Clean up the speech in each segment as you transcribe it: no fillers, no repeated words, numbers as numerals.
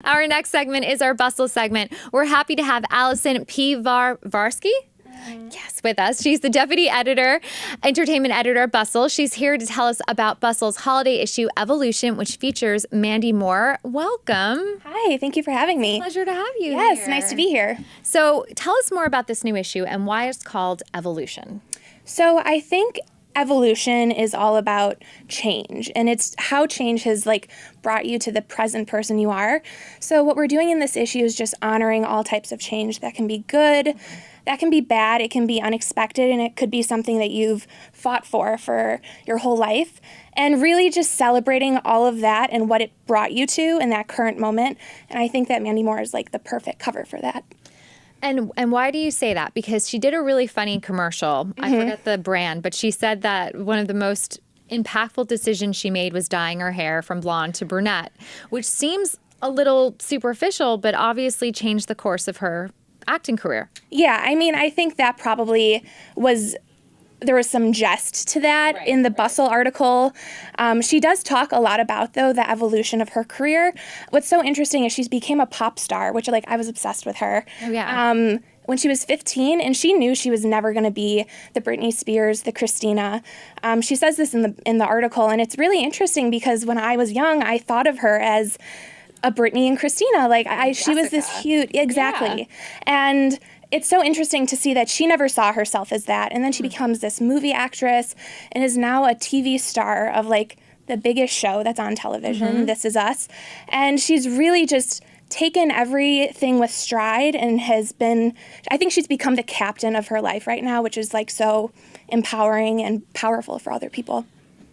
Our next segment is our Bustle segment. We're happy to have Allison Piwowarski. Yes, with us. She's the deputy editor, entertainment editor at Bustle. She's here to tell us about Bustle's holiday issue, Evolution, which features Mandy Moore. Welcome. Hi, thank you for having me. Pleasure to have you here. Yes, nice to be here. So tell us more about this new issue and why it's called Evolution. So I think evolution is all about change, and it's how change has brought you to the present person you are. So what we're doing in this issue is just honoring all types of change. That can be good, that can be bad, it can be unexpected, and it could be something that you've fought for your whole life. And really just celebrating all of that and what it brought you to in that current moment. And I think that Mandy Moore is the perfect cover for that. And why do you say that? Because she did a really funny commercial. I forget the brand, but she said that one of the most impactful decisions she made was dyeing her hair from blonde to brunette, which seems a little superficial, but obviously changed the course of her acting career. Yeah, I mean, I think that probably there was some jest to that in the Bustle article. She does talk a lot about, though, the evolution of her career. What's so interesting is she became a pop star, which I was obsessed with her. Oh, yeah. When she was 15, and she knew she was never going to be the Britney Spears, the Christina. She says this in the article, and it's really interesting because when I was young, I thought of her as a Britney and Christina. She was this huge, exactly. Yeah. And it's so interesting to see that she never saw herself as that. And then she becomes this movie actress and is now a TV star of the biggest show that's on television, This Is Us. And she's really just taken everything with stride and I think she's become the captain of her life right now, which is so empowering and powerful for other people.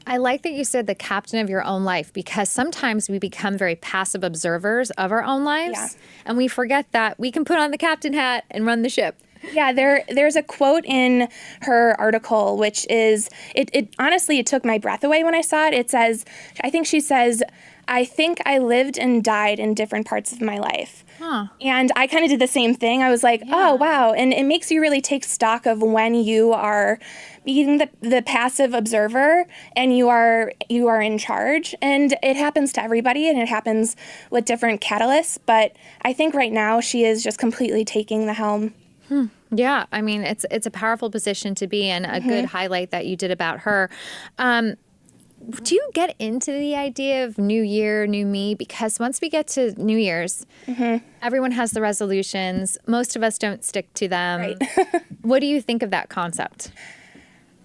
I like that you said the captain of your own life, because sometimes we become very passive observers of our own lives, and we forget that we can put on the captain hat and run the ship. Yeah, there's a quote in her article, which is, it honestly, it took my breath away when I saw it. It says, I think she says, "I think I lived and died in different parts of my life." Huh. And I kind of did the same thing. I was like, oh, wow. And it makes you really take stock of when you are being the passive observer and you are in charge. And it happens to everybody, and it happens with different catalysts. But I think right now she is just completely taking the helm. Yeah, I mean, it's a powerful position to be in, a good highlight that you did about her. Do you get into the idea of new year, new me? Because once we get to New Year's, everyone has the resolutions. Most of us don't stick to them. Right. What do you think of that concept?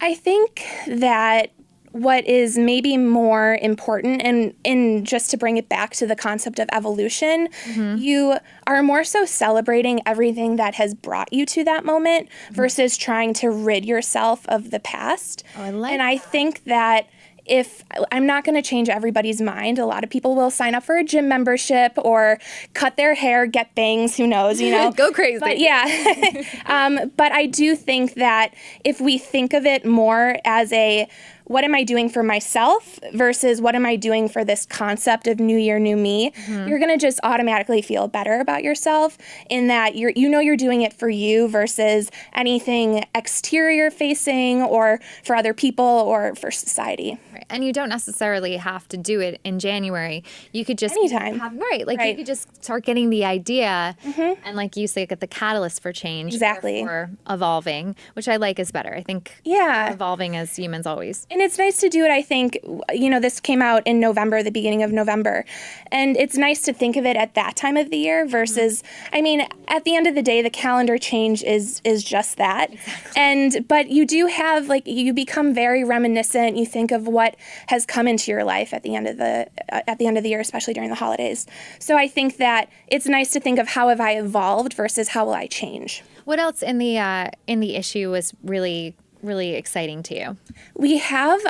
I think that what is maybe more important, and just to bring it back to the concept of evolution, you are more so celebrating everything that has brought you to that moment versus trying to rid yourself of the past. Oh, I like and that. I think that if I'm not going to change everybody's mind, a lot of people will sign up for a gym membership or cut their hair, get bangs, who knows, Go crazy. But yeah. But I do think that if we think of it more as what am I doing for myself versus what am I doing for this concept of new year, new me, you're going to just automatically feel better about yourself in that you're doing it for you versus anything exterior facing or for other people or for society. Right. And you don't necessarily have to do it in January. You could just anytime. You could just start getting the idea and, like you say, get the catalyst for change. Exactly. For evolving, which I like is better. I think evolving as humans always. And it's nice to do it, I think, this came out in November, the beginning of November. And it's nice to think of it at that time of the year versus, I mean, at the end of the day, the calendar change is just that. Exactly. But you do have, you become very reminiscent. You think of what has come into your life at the end of the year, especially during the holidays. So I think that it's nice to think of how have I evolved versus how will I change. What else in the issue was really exciting to you? We have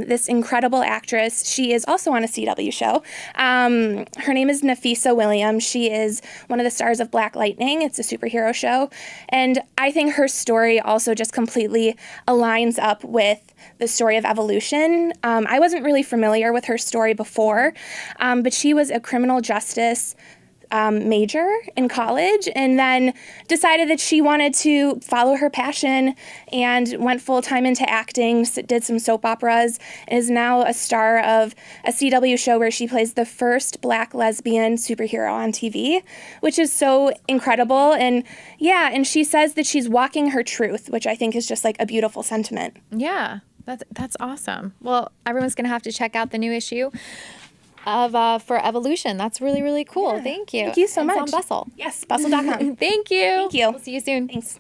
this incredible actress. She is also on a CW show. Her name is Nafisa Williams. She is one of the stars of Black Lightning. It's a superhero show. And I think her story also just completely aligns up with the story of evolution. I wasn't really familiar with her story before, but she was a criminal justice major in college, and then decided that she wanted to follow her passion and went full-time into acting, did some soap operas, and is now a star of a CW show where she plays the first Black lesbian superhero on TV, which is so incredible. And and she says that she's walking her truth, which I think is just like a beautiful sentiment. Yeah, that's awesome. Well, everyone's going to have to check out the new issue of For Evolution. That's really, really cool. Yeah. Thank you. Thank you so much. It's on Bustle. Yes, bustle.com. Thank you. Thank you. We'll see you soon. Thanks.